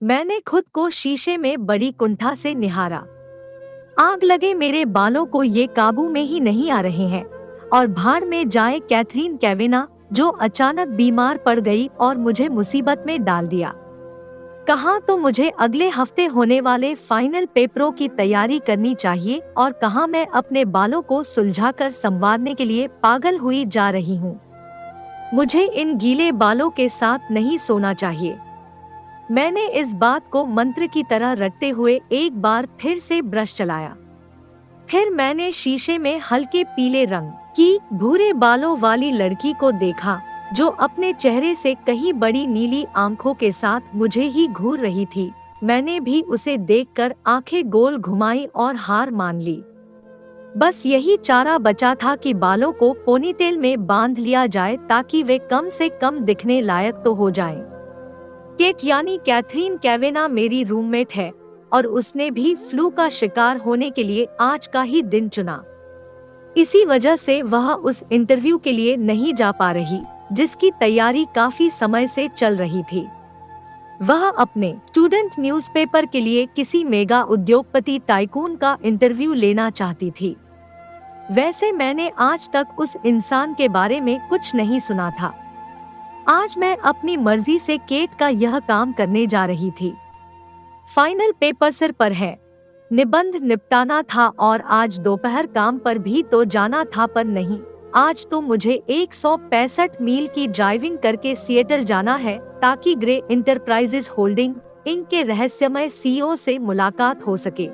मैंने खुद को शीशे में बड़ी कुंठा से निहारा। आग लगे मेरे बालों को ये काबू में ही नहीं आ रहे हैं। और भाड़ में जाए कैथरीन कैवेना, जो अचानक बीमार पड़ गई और मुझे मुसीबत में डाल दिया। कहाँ तो मुझे अगले हफ्ते होने वाले फाइनल पेपरों की तैयारी करनी चाहिए और कहाँ मैं अपने बालों को सुलझाकर संवारने के लिए पागल हुई जा रही हूँ। मुझे इन गीले बालों के साथ नहीं सोना चाहिए। मैंने इस बात को मंत्र की तरह रटते हुए एक बार फिर से ब्रश चलाया। फिर मैंने शीशे में हल्के पीले रंग की भूरे बालों वाली लड़की को देखा, जो अपने चेहरे से कहीं बड़ी नीली आंखों के साथ मुझे ही घूर रही थी। मैंने भी उसे देखकर आंखें गोल घुमाई और हार मान ली। बस यही चारा बचा था कि बालों को पोनीटेल में बांध लिया जाए ताकि वे कम से कम दिखने लायक तो हो जाएं। केट यानी कैथरीन कैवेना मेरी रूममेट है और उसने भी फ्लू का शिकार होने के लिए आज का ही दिन चुना। इसी वजह से वह उस इंटरव्यू के लिए नहीं जा पा रही, जिसकी तैयारी काफी समय से चल रही थी। वह अपने स्टूडेंट न्यूज़पेपर के लिए किसी मेगा उद्योगपति टाइकून का इंटरव्यू लेना चाहती थी। वैसे मैंने आज तक उस इंसान के बारे में कुछ नहीं सुना था। आज मैं अपनी मर्जी से केट का यह काम करने जा रही थी। फाइनल पेपर सिर पर है, निबंध निपटाना था और आज दोपहर काम पर भी तो जाना था, पर नहीं, आज तो मुझे 165 मील की ड्राइविंग करके सिएटल जाना है ताकि ग्रे इंटरप्राइजेज होल्डिंग इंक के रहस्यमय सीईओ से मुलाकात हो सके।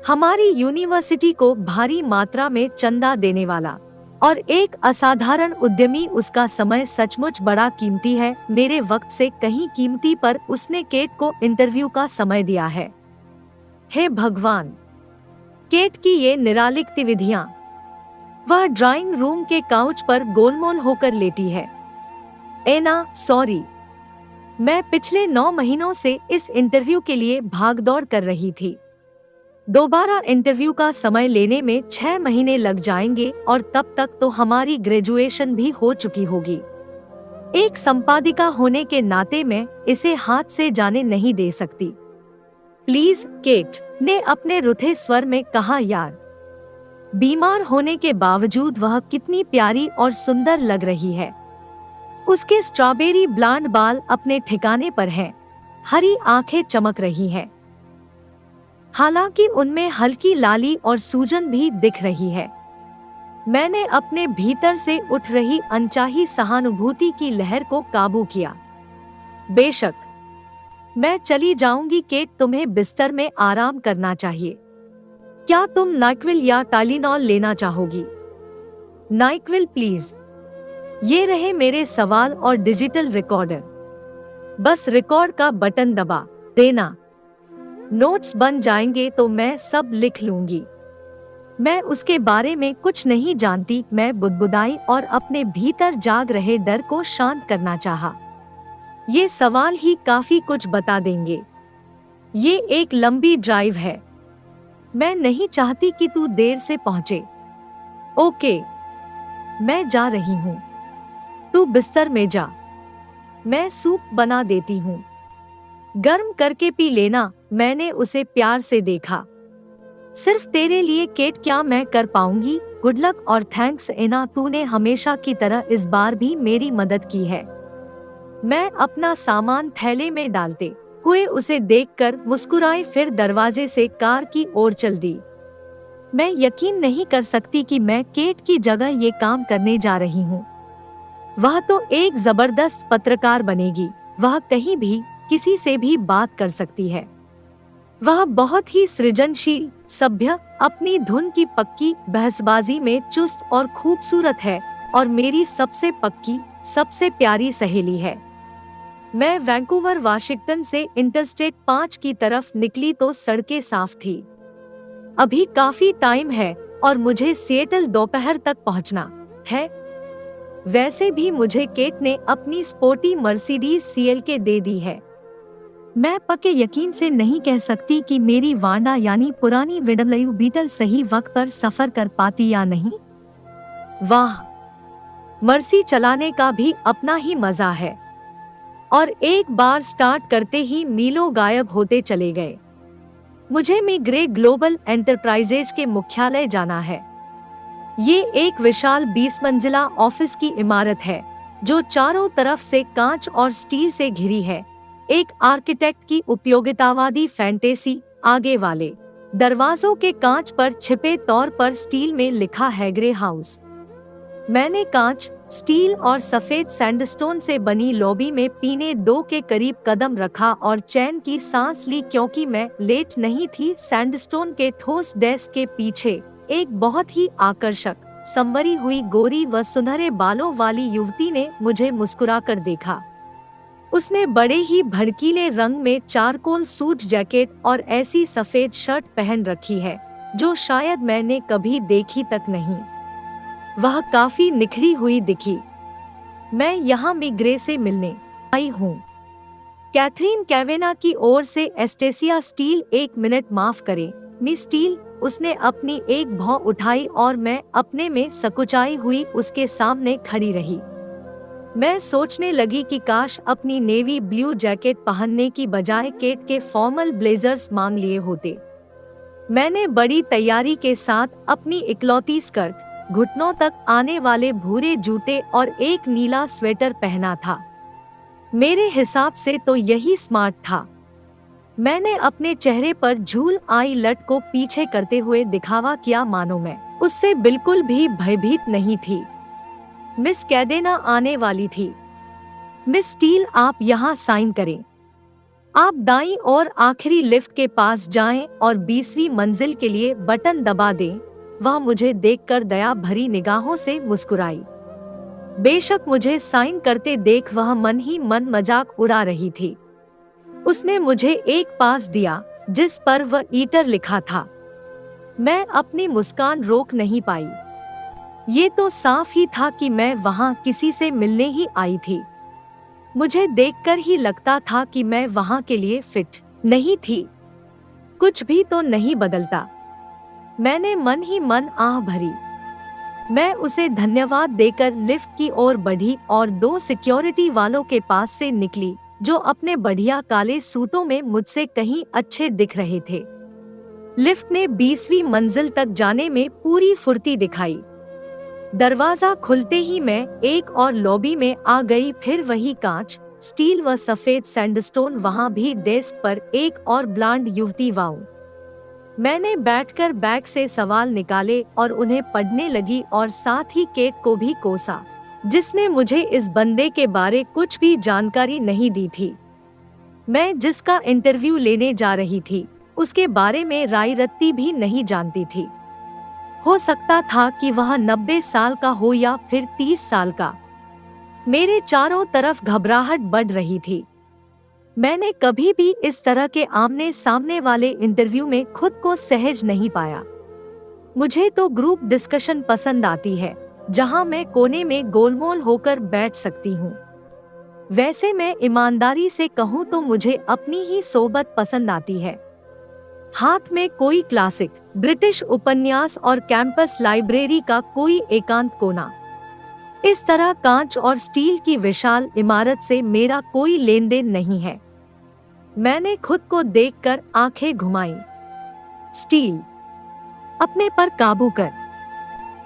हमारी यूनिवर्सिटी को भारी मात्रा में चंदा देने वाला और एक असाधारण उद्यमी, उसका समय सचमुच बड़ा कीमती है, मेरे वक्त से कहीं कीमती, पर उसने केट को इंटरव्यू का समय दिया है। हे भगवान, केट की ये निराली गतिविधियां। वह ड्राइंग रूम के काउच पर गोलमोल होकर लेटी है। एना, सॉरी, मैं पिछले 9 महीनों से इस इंटरव्यू के लिए भागदौड़ कर रही थी। दोबारा इंटरव्यू का समय लेने में 6 महीने लग जाएंगे और तब तक तो हमारी ग्रेजुएशन भी हो चुकी होगी। एक संपादिका होने के नाते मैं इसे हाथ से जाने नहीं दे सकती। प्लीज, केट ने अपने रुथे स्वर में कहा। यार, बीमार होने के बावजूद वह कितनी प्यारी और सुंदर लग रही है। उसके स्ट्रॉबेरी ब्लॉन्ड बाल अपने ठिकाने पर हैं, हरी आंखें चमक रही हैं। हालांकि उनमें हल्की लाली और सूजन भी दिख रही है। मैंने अपने भीतर से उठ रही अनचाही सहानुभूति की लहर को काबू किया। बेशक, मैं चली जाऊंगी केट, तुम्हें बिस्तर में आराम करना चाहिए। क्या तुम नाइक्विल या टाइलिनॉल लेना चाहोगी? नाइक्विल प्लीज। ये रहे मेरे सवाल और डिजिटल रिकॉर्डर। बस रिकॉर्ड का बटन दबा देना। नोट्स बन जाएंगे तो मैं सब लिख लूंगी। मैं उसके बारे में कुछ नहीं जानती, मैं बुदबुदाई और अपने भीतर जाग रहे डर को शांत करना चाहा। ये सवाल ही काफी कुछ बता देंगे। ये एक लंबी ड्राइव है। मैं नहीं चाहती कि तू देर से पहुंचे। ओके, मैं जा रही हूँ। तू बिस्तर में जा, मैं सूप बना देती हूँ। गर्म करके पी लेना। मैंने उसे प्यार से देखा। सिर्फ तेरे लिए केट, क्या मैं कर पाऊंगी? गुड लक और थैंक्स एना, तूने हमेशा की तरह इस बार भी मेरी मदद की है। मैं अपना सामान थैले में डालते हुए उसे देखकर मुस्कुराई, फिर दरवाजे से कार की ओर चल दी। मैं यकीन नहीं कर सकती कि मैं केट की जगह ये काम करने जा रही हूँ। वह तो एक जबरदस्त पत्रकार बनेगी। वह कहीं भी किसी से भी बात कर सकती है। वह बहुत ही सृजनशील, सभ्य, अपनी धुन की पक्की बहसबाजी में चुस्त और खूबसूरत है और मेरी सबसे पक्की, सबसे प्यारी सहेली है। मैं वैंकूवर वाशिंगटन से इंटरस्टेट 5 की तरफ निकली तो सड़कें साफ थी। अभी काफी टाइम है और मुझे सिएटल दोपहर तक पहुंचना है। वैसे भी मुझे केट ने अपनी स्पोर्टी मर्सिडीज CLK दे दी है। मैं पक्के यकीन से नहीं कह सकती कि मेरी वांडा यानी पुरानी VW बीटल सही वक्त पर सफर कर पाती या नहीं। वाह, मर्सी चलाने का भी अपना ही मजा है। और एक बार स्टार्ट करते ही मीलों गायब होते चले गए। मुझे मिग्रे ग्लोबल एंटरप्राइजेज के मुख्यालय जाना है। ये एक विशाल 20 मंजिला ऑफिस की इमारत है जो चारों तरफ से कांच और स्टील से घिरी है। एक आर्किटेक्ट की उपयोगितावादी फैंटेसी। आगे वाले दरवाजों के कांच पर छिपे तौर पर स्टील में लिखा है ग्रे हाउस। मैंने कांच, स्टील और सफेद सैंडस्टोन से बनी लॉबी में पीने 2 के करीब कदम रखा और चैन की सांस ली क्योंकि मैं लेट नहीं थी। सैंडस्टोन के ठोस डेस्क के पीछे एक बहुत ही आकर्षक, संवरी हुई गोरी व सुनहरे बालों वाली युवती ने मुझे मुस्कुराकर देखा। उसने बड़े ही भड़कीले रंग में चारकोल सूट जैकेट और ऐसी सफेद शर्ट पहन रखी है जो शायद मैंने कभी देखी तक नहीं। वह काफी निखरी हुई दिखी। मैं यहाँ मिग्रे से मिलने आई हूँ। कैथरीन कैवेना की ओर से। एस्टेसिया स्टील, 1 मिनट माफ करें मिस स्टील। उसने अपनी एक भौं उठाई और मैं अपने में सकुचाई हुई उसके सामने खड़ी रही। मैं सोचने लगी कि काश अपनी नेवी ब्लू जैकेट पहनने की बजाय केट के फॉर्मल ब्लेजर्स मांग लिए होते। मैंने बड़ी तैयारी के साथ अपनी इकलौती स्कर्ट, घुटनों तक आने वाले भूरे जूते और एक नीला स्वेटर पहना था। मेरे हिसाब से तो यही स्मार्ट था। मैंने अपने चेहरे पर झूल आई लट को पीछे करते हुए दिखावा किया मानो मैं उससे बिल्कुल भी भयभीत नहीं थी। मिस कैवेना आने वाली थी। मिस स्टील, आप यहाँ साइन करें। आप दाईं और आखिरी लिफ्ट के पास जाएं और 20वीं मंजिल के लिए बटन दबा दें। वह मुझे देखकर दया भरी निगाहों से मुस्कुराई। बेशक मुझे साइन करते देख वह मन ही मन मजाक उड़ा रही थी। उसने मुझे एक पास दिया जिस पर वह ईटर लिखा था। मैं अपनी मुस्कान रोक नहीं पाई। ये तो साफ ही था कि मैं वहां किसी से मिलने ही आई थी। मुझे देखकर ही लगता था कि मैं वहां के लिए फिट नहीं थी। कुछ भी तो नहीं बदलता। मैंने मन ही मन आह भरी। मैं उसे धन्यवाद देकर लिफ्ट की ओर बढ़ी और 2 सिक्योरिटी वालों के पास से निकली जो अपने बढ़िया काले सूटों में मुझसे कहीं अच्छे दिख रहे थे। लिफ्ट ने 20वीं मंजिल तक जाने में पूरी फुर्ती दिखाई। दरवाजा खुलते ही मैं एक और लॉबी में आ गई। फिर वही कांच, स्टील व सफेद सैंडस्टोन। वहां भी डेस्क पर एक और ब्लांड युवती। वाऊ। मैंने बैठकर बैग से सवाल निकाले और उन्हें पढ़ने लगी और साथ ही केट को भी कोसा जिसने मुझे इस बंदे के बारे कुछ भी जानकारी नहीं दी थी। मैं जिसका इंटरव्यू लेने जा रही थी उसके बारे में राई रत्ती भी नहीं जानती थी। हो सकता था कि वह 90 साल का हो या फिर 30 साल का। मेरे चारों तरफ घबराहट बढ़ रही थी। मैंने कभी भी इस तरह के आमने सामने वाले इंटरव्यू में खुद को सहज नहीं पाया। मुझे तो ग्रुप डिस्कशन पसंद आती है जहां मैं कोने में गोलमोल होकर बैठ सकती हूँ। वैसे मैं ईमानदारी से कहूँ तो मुझे अपनी ही सोबत पसंद आती है। हाथ में कोई क्लासिक ब्रिटिश उपन्यास और कैंपस लाइब्रेरी का कोई एकांत कोना। इस तरह कांच और स्टील की विशाल इमारत से मेरा कोई लेन देन नहीं है। मैंने खुद को देखकर आंखें घुमाई। स्टील, अपने पर काबू कर।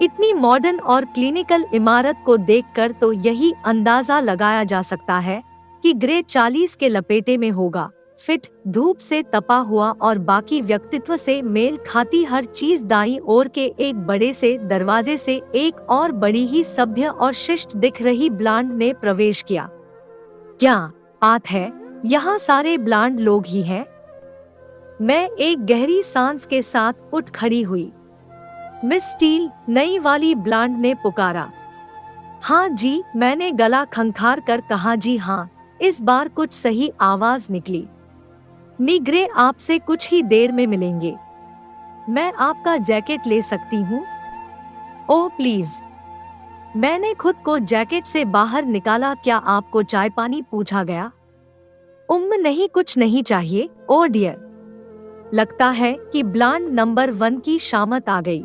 इतनी मॉडर्न और क्लिनिकल इमारत को देखकर तो यही अंदाजा लगाया जा सकता है कि ग्रे 40 के लपेटे में होगा। फिट, धूप से तपा हुआ और बाकी व्यक्तित्व से मेल खाती हर चीज। दाईं ओर के एक बड़े से दरवाजे से एक और बड़ी ही सभ्य और शिष्ट दिख रही ब्लांड ने प्रवेश किया। क्या बात है, यहाँ सारे ब्लांड लोग ही हैं? मैं एक गहरी सांस के साथ उठ खड़ी हुई। मिस स्टील, नई वाली ब्लांड ने पुकारा। हाँ जी, मैंने गला खंखार कर कहा। जी हाँ, इस बार कुछ सही आवाज निकली। मिग्रे, आपसे कुछ ही देर में मिलेंगे। मैं आपका जैकेट ले सकती हूँ? Oh please. मैंने खुद को जैकेट से बाहर निकाला। क्या आपको चाय पानी पूछा गया? नहीं, कुछ नहीं चाहिए। ओ डियर, लगता है कि ब्लांड नंबर 1 की शामत आ गई।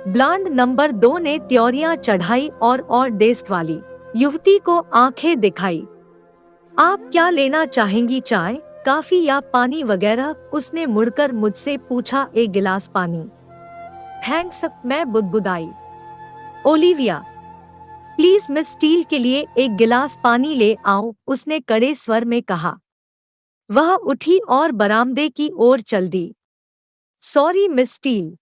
ब्लांड नंबर 2 ने त्योरियां चढ़ाई और डेस्क वाली युवती को आंखें दिखाई। आप क्या लेना चाहेंगी, चाय, कॉफी या पानी वगैरह? उसने मुड़कर मुझसे पूछा। एक गिलास पानी। थैंक्स, मैं बुदबुदाई। ओलिविया, प्लीज मिस स्टील के लिए एक गिलास पानी ले आओ, उसने कड़े स्वर में कहा। वह उठी और बरामदे की ओर चल दी। सॉरी मिस स्टील,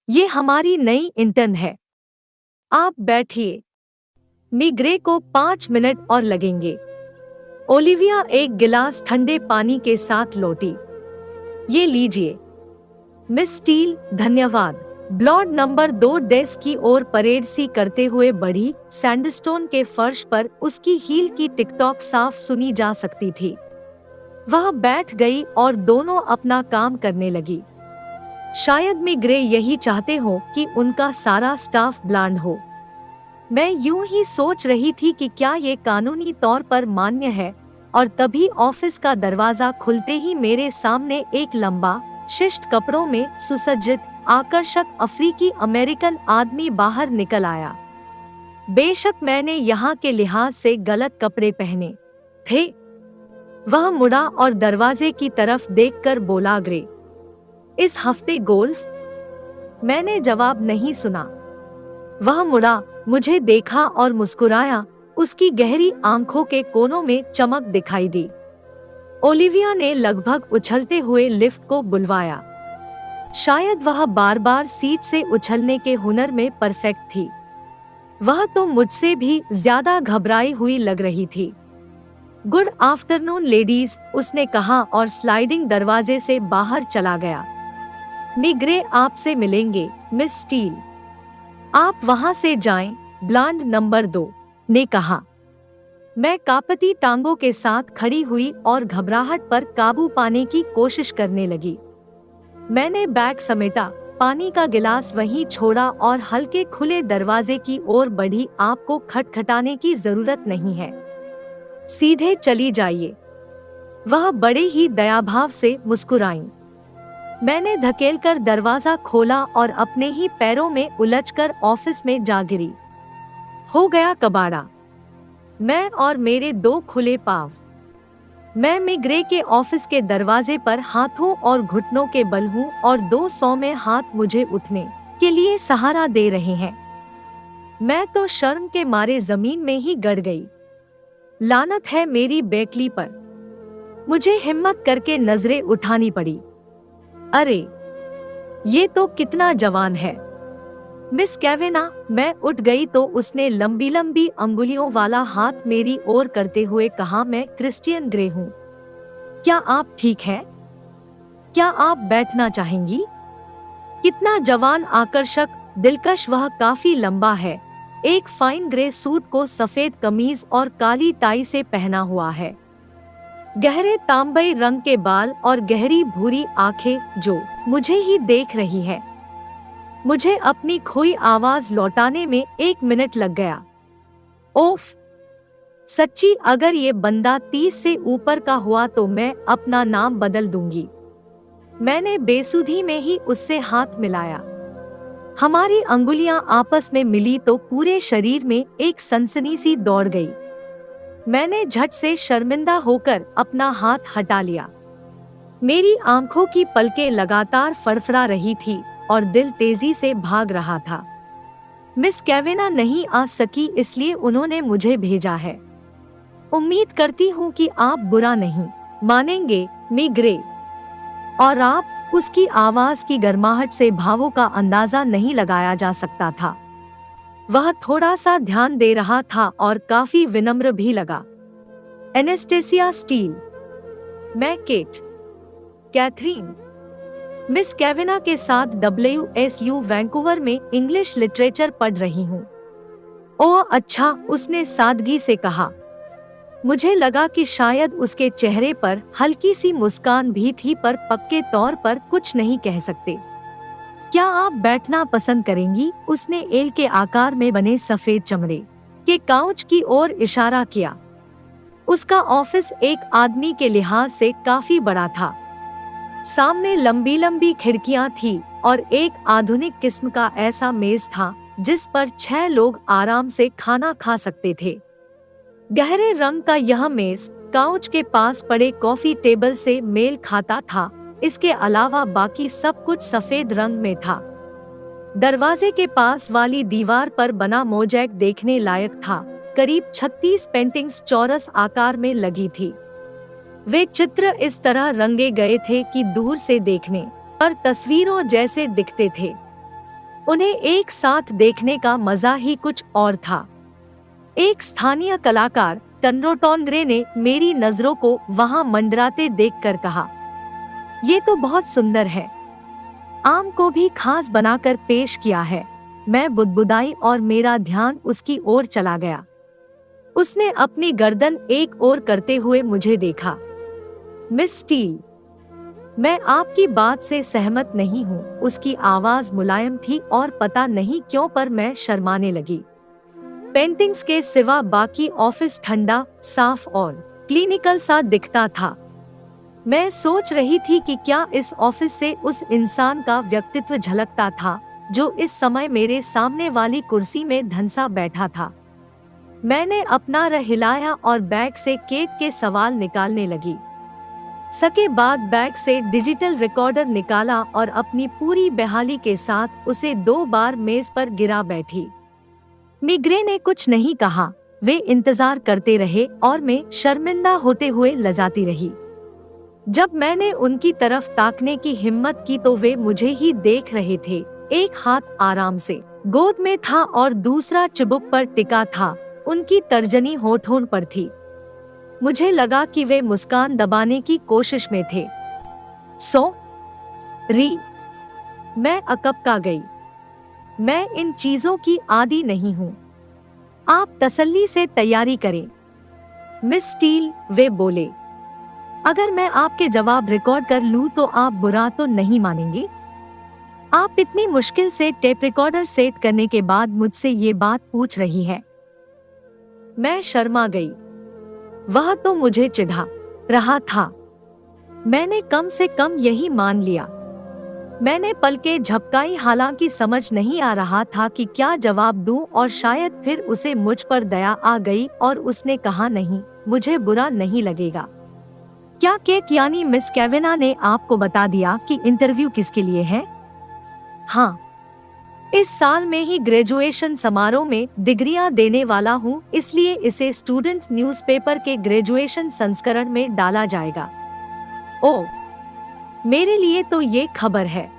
ये हमारी नई इंटर्न है। आप बैठिए, मिग्रे को 5 मिनट और लगेंगे। ओलिविया एक गिलास ठंडे पानी के साथ लौटी। ये लीजिए मिस स्टील, धन्यवाद। ब्लॉड नंबर 2 डेस्क की ओर परेड सी करते हुए बढ़ी। सैंडस्टोन के फर्श पर उसकी हील की टिकटॉक साफ सुनी जा सकती थी। वह बैठ गई और दोनों अपना काम करने लगी। शायद मिग्रे यही चाहते हो कि उनका सारा स्टाफ ब्लांड हो। मैं यूं ही सोच रही थी कि क्या ये कानूनी तौर पर मान्य है, और तभी ऑफिस का दरवाजा खुलते ही मेरे सामने एक लंबा, शिष्ट कपड़ों में सुसज्जित, आकर्षक अफ्रीकी अमेरिकन आदमी बाहर निकल आया। बेशक मैंने यहाँ के लिहाज से गलत कपड़े पहने थे। वह मुड़ा और दरवाजे की तरफ देखकर बोला, ग्रे, इस हफ्ते गोल्फ? मैंने जवाब नहीं सुना। वह मुड़ा, मुझे देखा और मुस्कुराया। उसकी गहरी आंखों के कोनों में चमक दिखाई दी। ओलिविया ने लगभग उछलते हुए लिफ्ट को बुलवाया। शायद वह बार बार सीट से उछलने के हुनर में परफेक्ट थी। वह तो मुझसे भी ज्यादा घबराई हुई लग रही थी। गुड आफ्टरनून लेडीज, उसने कहा और स्लाइडिंग दरवाजे से बाहर चला गया। मिग्रे आपसे मिलेंगे, मिस स्टील। आप वहां से जाएं, ब्लांड नंबर 2 ने कहा। मैं कांपती टांगों के साथ खड़ी हुई और घबराहट पर काबू पाने की कोशिश करने लगी। मैंने बैग समेटा, पानी का गिलास वहीं छोड़ा और हल्के खुले दरवाजे की ओर बढ़ी। आपको खटखटाने की जरूरत नहीं है, सीधे चली जाइए। वह बड़े ही दयाभाव से मुस्कुराईं। मैंने धकेलकर दरवाजा खोला और अपने ही पैरों में उलझकर ऑफिस में जा गिरी। हो गया कबाड़ा, मैं और मेरे 2 खुले पांव। मैं मिग्रे के ऑफिस के दरवाजे पर हाथों और घुटनों के बल हूँ और 200 में हाथ मुझे उठने के लिए सहारा दे रहे हैं। मैं तो शर्म के मारे जमीन में ही गड़ गई। लानत है मेरी बेकली पर। मुझे हिम्मत करके नजरें उठानी पड़ी। अरे, ये तो कितना जवान है। मिस कैवेना, मैं उठ गई तो उसने लंबी लंबी अंगुलियों वाला हाथ मेरी ओर करते हुए कहा, मैं क्रिस्टियन ग्रे हूँ। क्या आप ठीक हैं? क्या आप बैठना चाहेंगी? कितना जवान, आकर्षक, दिलकश। वह काफी लंबा है, एक फाइन ग्रे सूट को सफेद कमीज और काली टाई से पहना हुआ है। गहरे तांबई रंग के बाल और गहरी भूरी आंखें जो मुझे ही देख रही है। मुझे अपनी खोई आवाज लौटाने में 1 मिनट लग गया। ओफ, सच्ची, अगर ये बंदा 30 से ऊपर का हुआ तो मैं अपना नाम बदल दूंगी। मैंने बेसुधी में ही उससे हाथ मिलाया। हमारी अंगुलियां आपस में मिली तो पूरे शरीर में एक सनसनी सी दौड़ गई। मैंने झट से शर्मिंदा होकर अपना हाथ हटा लिया। मेरी आंखों की पलकें लगातार फड़फड़ा रही थी और दिल तेजी से भाग रहा था। मिस कैवेना नहीं आ सकी, इसलिए उन्होंने मुझे भेजा है। उम्मीद करती हूँ कि आप बुरा नहीं मानेंगे, मिग्रे। और आप? उसकी आवाज की गर्माहट से भावों का अंदाजा नहीं लगाया जा सकता था। वह थोड़ा सा ध्यान दे रहा था और काफी विनम्र भी लगा। Annastacia steel. मैं केट। कैथरीन। मिस कैवेना के साथ WSU वैंकूवर में इंग्लिश लिटरेचर पढ़ रही हूँ। ओह अच्छा, उसने सादगी से कहा। मुझे लगा कि शायद उसके चेहरे पर हल्की सी मुस्कान भी थी, पर पक्के तौर पर कुछ नहीं कह सकते। क्या आप बैठना पसंद करेंगी? उसने एल के आकार में बने सफेद चमड़े के काउच की ओर इशारा किया। उसका ऑफिस एक आदमी के लिहाज से काफी बड़ा था। सामने लंबी लंबी खिड़कियां थी और एक आधुनिक किस्म का ऐसा मेज था जिस पर 6 लोग आराम से खाना खा सकते थे। गहरे रंग का यह मेज काउच के पास पड़े कॉफी टेबल से मेल खाता था। इसके अलावा बाकी सब कुछ सफेद रंग में था। दरवाजे के पास वाली दीवार पर बना मोज़ेक देखने लायक था। करीब 36 पेंटिंग्स चौरस आकार में लगी थी। वे चित्र इस तरह रंगे गए थे कि दूर से देखने पर तस्वीरों जैसे दिखते थे। उन्हें एक साथ देखने का मजा ही कुछ और था। एक स्थानीय कलाकार टन्रोटोंग्रे ने मेरी नजरों को वहां मंडराते देखकर कहा, ये तो बहुत सुंदर है। आम को भी खास बनाकर पेश किया है। मैं बुदबुदाई और मेरा ध्यान उसकी ओर चला गया। उसने अपनी गर्दन एक ओर करते हुए मुझे देखा। मिस स्टील, मैं आपकी बात से सहमत नहीं हूँ। उसकी आवाज मुलायम थी और पता नहीं क्यों पर मैं शर्माने लगी। पेंटिंग्स के सिवा बाकी ऑफिस ठंडा, साफ और क्लिनिकल सा दिखता था। मैं सोच रही थी कि क्या इस ऑफिस से उस इंसान का व्यक्तित्व झलकता था जो इस समय मेरे सामने वाली कुर्सी में धंसा बैठा था। मैंने अपना रह हिलाया और बैग से केट के सवाल निकालने लगी। सके बाद बैग से डिजिटल रिकॉर्डर निकाला और अपनी पूरी बेहाली के साथ उसे 2 बार मेज पर गिरा बैठी। मिग्रे ने कुछ नहीं कहा। वे इंतजार करते रहे और मैं शर्मिंदा होते हुए लजाती रही। जब मैंने उनकी तरफ ताकने की हिम्मत की तो वे मुझे ही देख रहे थे। एक हाथ आराम से गोद में था और दूसरा चिबुक पर टिका था। उनकी तर्जनी होठों पर थी। मुझे लगा कि वे मुस्कान दबाने की कोशिश में थे। मैं अकबका गई। मैं इन चीजों की आदी नहीं हूँ। आप तसल्ली से तैयारी करें, मिस स्टील, वे बोले। अगर मैं आपके जवाब रिकॉर्ड कर लूं तो आप बुरा तो नहीं मानेंगे? आप इतनी मुश्किल से टेप रिकॉर्डर सेट करने के बाद मुझसे ये बात पूछ रही है। मैं शर्मा गई। वह तो मुझे चिढ़ा रहा था। मैंने कम से कम यही मान लिया। मैंने पलकें झपकाई, हालांकि समझ नहीं आ रहा था कि क्या जवाब दूं, और शायद फिर उसे मुझ पर दया आ गई और उसने कहा, नहीं, मुझे बुरा नहीं लगेगा। क्या केट यानी मिस कैवेना ने आपको बता दिया कि इंटरव्यू किसके लिए है? हाँ, इस साल में ही ग्रेजुएशन समारोह में डिग्रियां देने वाला हूँ, इसलिए इसे स्टूडेंट न्यूज़पेपर के ग्रेजुएशन संस्करण में डाला जाएगा। ओह, मेरे लिए तो ये खबर है।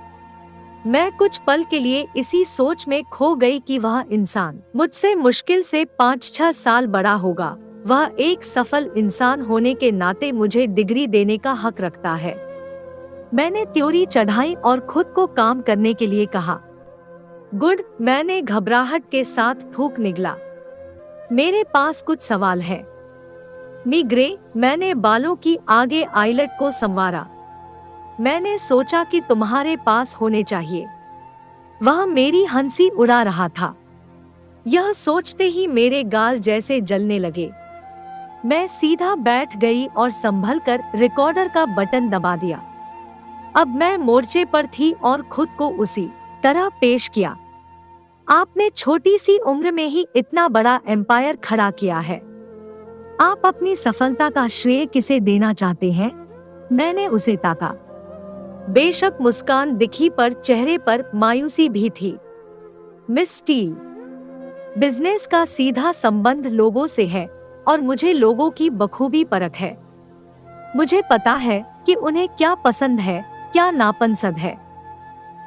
मैं कुछ पल के लिए इसी सोच में खो गई कि वह इंसान मुझसे मुश्किल से 5-6 साल बड़ा होगा। वह एक सफल इंसान होने के नाते मुझे डिग्री देने का हक रखता है। मैंने त्योरी चढ़ाई और खुद को काम करने के लिए कहा। गुड, मैंने घबराहट के साथ थूक निगला। मेरे पास कुछ सवाल है। मिग्रे, मैंने बालों की आगे आईलेट को संवारा। मैंने सोचा कि तुम्हारे पास होने चाहिए। वह मेरी हंसी उड़ा रहा था। यह सोचते ही मेरे गाल जैसे जलने लगे। मैं सीधा बैठ गई और संभलकर रिकॉर्डर का बटन दबा दिया। अब मैं मोर्चे पर थी और खुद को उसी तरह पेश किया। आपने छोटी सी उम्र में ही इतना बड़ा एम्पायर खड़ा किया है। आप अपनी सफलता का श्रेय किसे देना चाहते हैं? मैंने उसे ताका। बेशक मुस्कान दिखी पर चेहरे पर मायूसी भी थी। मिस स्टील, बिजनेस का सीधा संबंध लोगों से है और मुझे लोगों की बखूबी परख है। मुझे पता है कि उन्हें क्या पसंद है, क्या नापसंद है।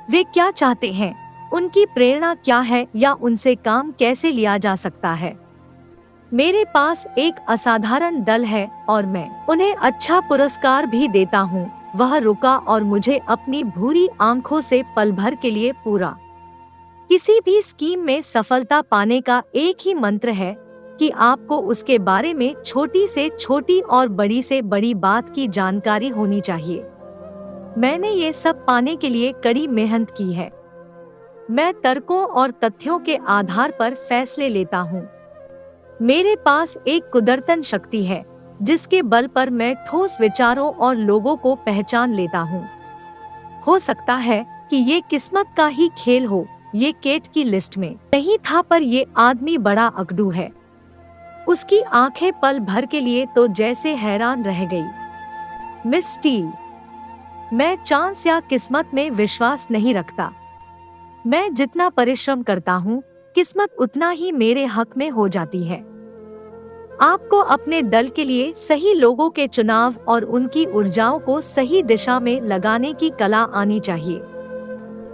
वे क्या चाहते हैं, उनकी प्रेरणा क्या है या उनसे काम कैसे लिया जा सकता है। मेरे पास एक असाधारण दल है और मैं उन्हें अच्छा पुरस्कार भी देता हूँ। वह रुका और मुझे अपनी भूरी आंखों से पल भर के लिए पूरा। किसी भी स्कीम में सफलता पाने का एक ही मंत्र है कि आपको उसके बारे में छोटी से छोटी और बड़ी से बड़ी बात की जानकारी होनी चाहिए। मैंने ये सब पाने के लिए कड़ी मेहनत की है। मैं तर्कों और तथ्यों के आधार पर फैसले लेता हूँ। मेरे पास एक कुदरतन शक्ति है जिसके बल पर मैं ठोस विचारों और लोगों को पहचान लेता हूँ। हो सकता है कि ये किस्मत का ही खेल हो। ये केट की लिस्ट में नहीं था, पर ये आदमी बड़ा अकड़ू है। उसकी आंखें पल भर के लिए तो जैसे हैरान रह गई। मिस स्टील, मैं चांस या किस्मत में विश्वास नहीं रखता। मैं जितना परिश्रम करता हूँ, किस्मत उतना ही मेरे हक में हो जाती है। आपको अपने दल के लिए सही लोगों के चुनाव और उनकी ऊर्जाओं को सही दिशा में लगाने की कला आनी चाहिए।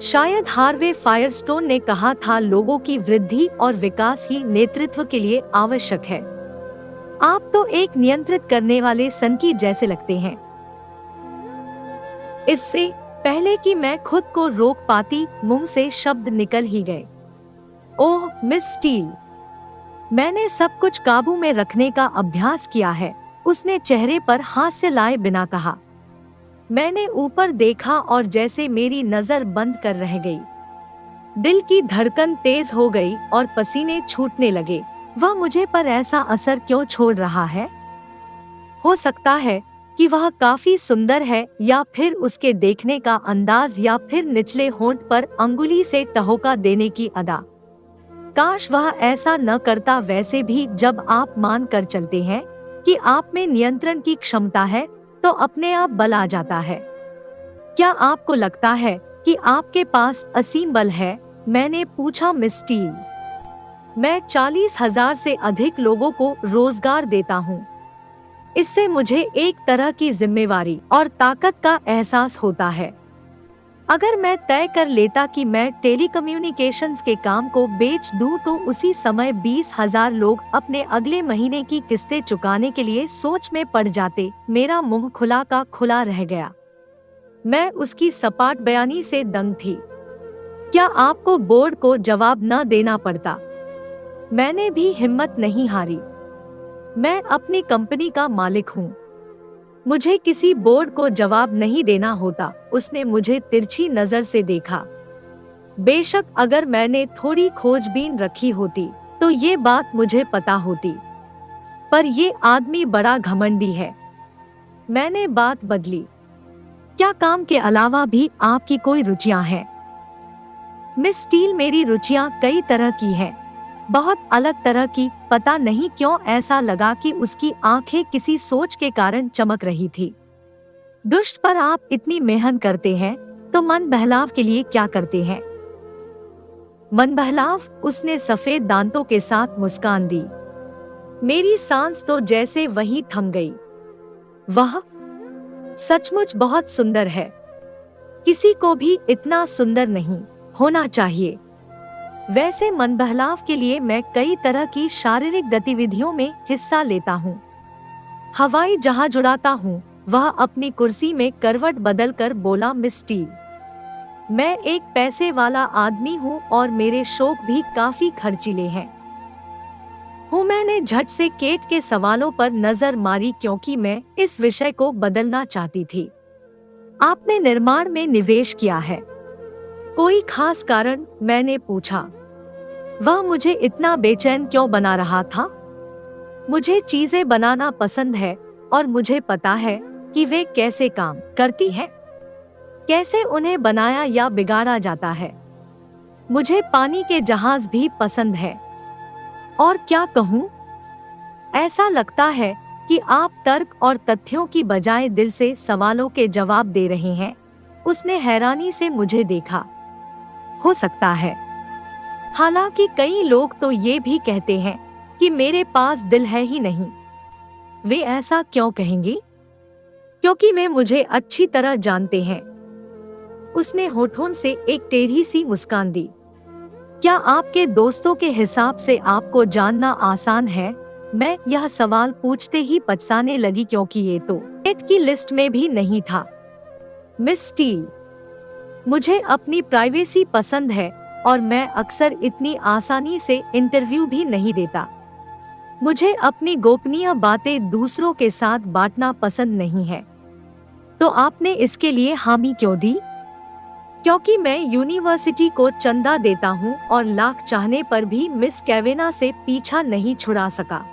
शायद हार्वे फायरस्टोन ने कहा था, लोगों की वृद्धि और विकास ही नेतृत्व के लिए आवश्यक है। आप तो एक नियंत्रित करने वाले सनकी जैसे लगते हैं। इससे पहले कि मैं खुद को रोक पाती, मुंह से शब्द निकल ही गए। ओह मिस स्टील, मैंने सब कुछ काबू में रखने का अभ्यास किया है, उसने चेहरे पर हास्य लाए बिना कहा। मैंने ऊपर देखा और जैसे मेरी नजर बंद कर रह गई। दिल की धड़कन तेज हो गई और पसीने छूटने लगे। वह मुझे पर ऐसा असर क्यों छोड़ रहा है? हो सकता है कि वह काफी सुंदर है, या फिर उसके देखने का अंदाज, या फिर निचले होंठ पर अंगुली से ठहाका देने की अदा। काश वह ऐसा न करता। वैसे भी जब आप मान कर चलते हैं कि आप में नियंत्रण की क्षमता है, तो अपने आप बल आ जाता है। क्या आपको लगता है कि आपके पास असीम बल है? मैंने पूछा मिस स्टील। मैं 40,000 से अधिक लोगों को रोजगार देता हूँ। इससे मुझे एक तरह की जिम्मेवारी और ताकत का एहसास होता है। अगर मैं तय कर लेता कि मैं टेलीकम्युनिकेशंस के काम को बेच दूं, तो उसी समय 20,000 लोग अपने अगले महीने की किस्तें चुकाने के लिए सोच में पड़ जाते। मेरा मुंह खुला का खुला रह गया। मैं उसकी सपाट बयानी से दंग थी। क्या आपको बोर्ड को जवाब न देना पड़ता? मैंने भी हिम्मत नहीं हारी। मैं अपनी कंपनी का मालिक हूँ। मुझे किसी बोर्ड को जवाब नहीं देना होता। उसने मुझे तिरछी नजर से देखा। बेशक अगर मैंने थोड़ी खोजबीन रखी होती तो ये बात मुझे पता होती, पर ये आदमी बड़ा घमंडी है। मैंने बात बदली। क्या काम के अलावा भी आपकी कोई रुचियां हैं? मिस स्टील, मेरी रुचियां कई तरह की हैं, बहुत अलग तरह की। पता नहीं क्यों ऐसा लगा कि उसकी आंखें किसी सोच के कारण चमक रही थी। दुष्ट, पर आप इतनी मेहनत करते हैं तो मन बहलाव के लिए क्या करते हैं? मन बहलाव? उसने सफेद दांतों के साथ मुस्कान दी। मेरी सांस तो जैसे वहीं थम गई। वह सचमुच बहुत सुंदर है। किसी को भी इतना सुंदर नहीं होना चाहिए। वैसे मन बहलाव के लिए मैं कई तरह की शारीरिक गतिविधियों में हिस्सा लेता हूँ। हवाई जहाज उड़ाता हूँ। वह अपनी कुर्सी में करवट बदलकर बोला, मिस स्टील, मैं एक पैसे वाला आदमी हूँ और मेरे शौक भी काफी खर्चीले हैं। मैंने झट से केट के सवालों पर नजर मारी, क्योंकि मैं इस विषय को बदलना चाहती थी। आपने निर्माण में निवेश किया है, कोई खास कारण? मैंने पूछा। वह मुझे इतना बेचैन क्यों बना रहा था? मुझे चीजें बनाना पसंद है और मुझे पता है कि वे कैसे काम करती हैं, कैसे उन्हें बनाया या बिगाड़ा जाता है। मुझे पानी के जहाज भी पसंद है। और क्या कहूँ, ऐसा लगता है कि आप तर्क और तथ्यों की बजाय दिल से सवालों के जवाब दे रहे हैं। उसने हैरानी से मुझे देखा। हो सकता है। हालांकि कई लोग तो ये भी कहते हैं कि मेरे पास दिल है ही नहीं। वे ऐसा क्यों कहेंगी? क्योंकि वे मुझे अच्छी तरह जानते हैं। उसने होठों से एक टेढ़ी सी मुस्कान दी। क्या आपके दोस्तों के हिसाब से आपको जानना आसान है? मैं यह सवाल पूछते ही पछताने लगी, क्योंकि ये तो केट की लिस्ट में भी नहीं था। मिस स्टील, मुझे अपनी प्राइवेसी पसंद है और मैं अक्सर इतनी आसानी से इंटरव्यू भी नहीं देता। मुझे अपनी गोपनीय बातें दूसरों के साथ बांटना पसंद नहीं है। तो आपने इसके लिए हामी क्यों दी? क्योंकि मैं यूनिवर्सिटी को चंदा देता हूँ और लाख चाहने पर भी मिस कैवेना से पीछा नहीं छुड़ा सका।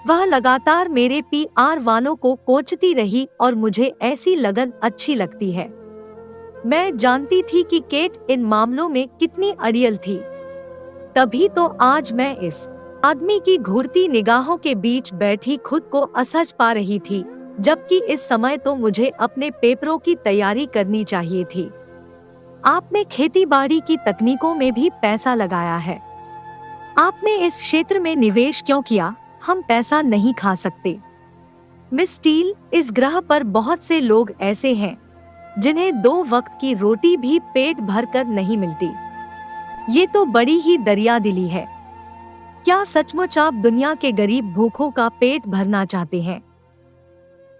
वह लगातार मेरे PR वालों को कोचती रही और मुझे ऐसी लगन अच्छी लगती है। मैं जानती थी कि केट इन मामलों में कितनी अड़ियल थी। तभी तो आज मैं इस आदमी की घूरती निगाहों के बीच बैठी खुद को असहज पा रही थी, जबकि इस समय तो मुझे अपने पेपरों की तैयारी करनी चाहिए थी। आपने खेती-बाड़ी की तकनीकों में भी पैसा लगाया है। आपने इस क्षेत्र में निवेश क्यों किया? हम पैसा नहीं खा सकते। मिस स्टील, इस ग्रह पर बहुत से लोग ऐसे हैं जिन्हें 2 वक्त की रोटी भी पेट भरकर नहीं मिलती। ये तो बड़ी ही दरियादिली है। क्या सचमुच आप दुनिया के गरीब भूखों का पेट भरना चाहते हैं?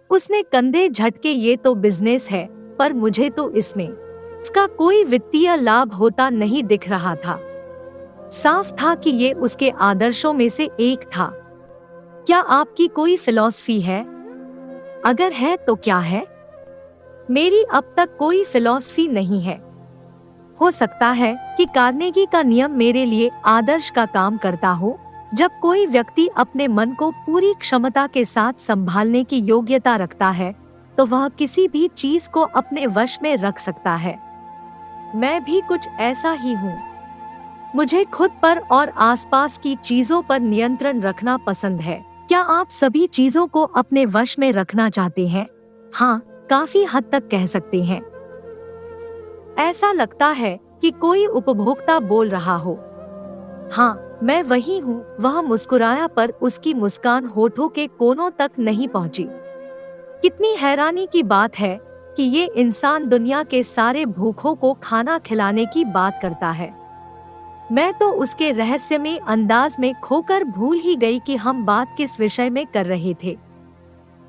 उसने कंधे झटके। ये तो बिजनेस है, पर मुझे तो इसका कोई वित्तीय लाभ होता नहीं दिख रहा था। साफ था कि ये उसके आदर्शों में से एक था। क्या आपकी कोई फिलॉसफी है? अगर है तो क्या है? मेरी अब तक कोई फिलॉसफी नहीं है। हो सकता है कि कार्नेगी का नियम मेरे लिए आदर्श का काम करता हो। जब कोई व्यक्ति अपने मन को पूरी क्षमता के साथ संभालने की योग्यता रखता है, तो वह किसी भी चीज को अपने वश में रख सकता है। मैं भी कुछ ऐसा ही हूँ। मुझे खुद पर और आसपास की चीजों पर नियंत्रण रखना पसंद है। क्या आप सभी चीजों को अपने वश में रखना चाहते हैं? हाँ, काफी हद तक कह सकते हैं। ऐसा लगता है कि कोई उपभोक्ता बोल रहा हो। हाँ, मैं वही हूँ। वह मुस्कुराया, पर उसकी मुस्कान होठों के कोनों तक नहीं पहुँची। कितनी हैरानी की बात है कि ये इंसान दुनिया के सारे भूखों को खाना खिलाने की बात करता है। मैं तो उसके रहस्यमय अंदाज में खोकर भूल ही गई कि हम बात किस विषय में कर रहे थे।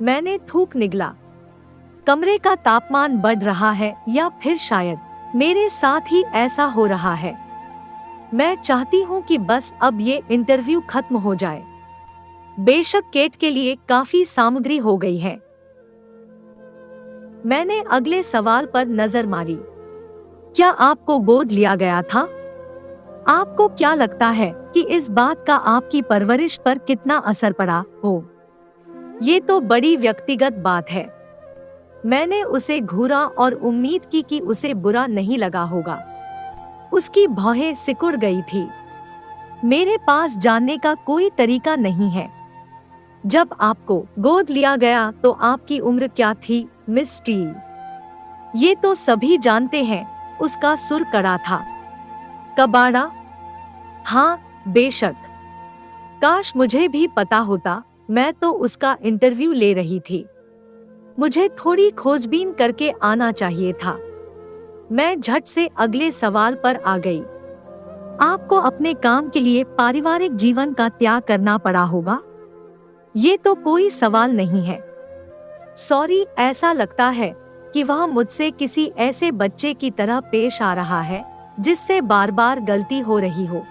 मैंने थूक निगला। कमरे का तापमान बढ़ रहा है, या फिर शायद मेरे साथ ही ऐसा हो रहा है। मैं चाहती हूँ कि बस अब ये इंटरव्यू खत्म हो जाए। बेशक केट के लिए काफी सामग्री हो गई है। मैंने अगले सवाल पर नजर मारी। क्या आपको गोद लिया गया था? आपको क्या लगता है कि इस बात का आपकी परवरिश पर कितना असर पड़ा हो? ये तो बड़ी व्यक्तिगत बात है। मैंने उसे घूरा और उम्मीद की कि उसे बुरा नहीं लगा होगा। उसकी भौहें सिकुड़ गई थी। मेरे पास जानने का कोई तरीका नहीं है। जब आपको गोद लिया गया तो आपकी उम्र क्या थी, मिस स्टील? ये तो सभी जानते हैं। उसका सुर कड़ा था। कबाड़ा? हाँ, बेशक। काश मुझे भी पता होता। मैं तो उसका इंटरव्यू ले रही थी। मुझे थोड़ी खोजबीन करके आना चाहिए था। मैं झट से अगले सवाल पर आ गई। आपको अपने काम के लिए पारिवारिक जीवन का त्याग करना पड़ा होगा? ये तो कोई सवाल नहीं है। सॉरी, ऐसा लगता है कि वह मुझसे किसी ऐसे बच्चे की तरह पेश आ रहा है जिससे बार बार गलती हो रही हो।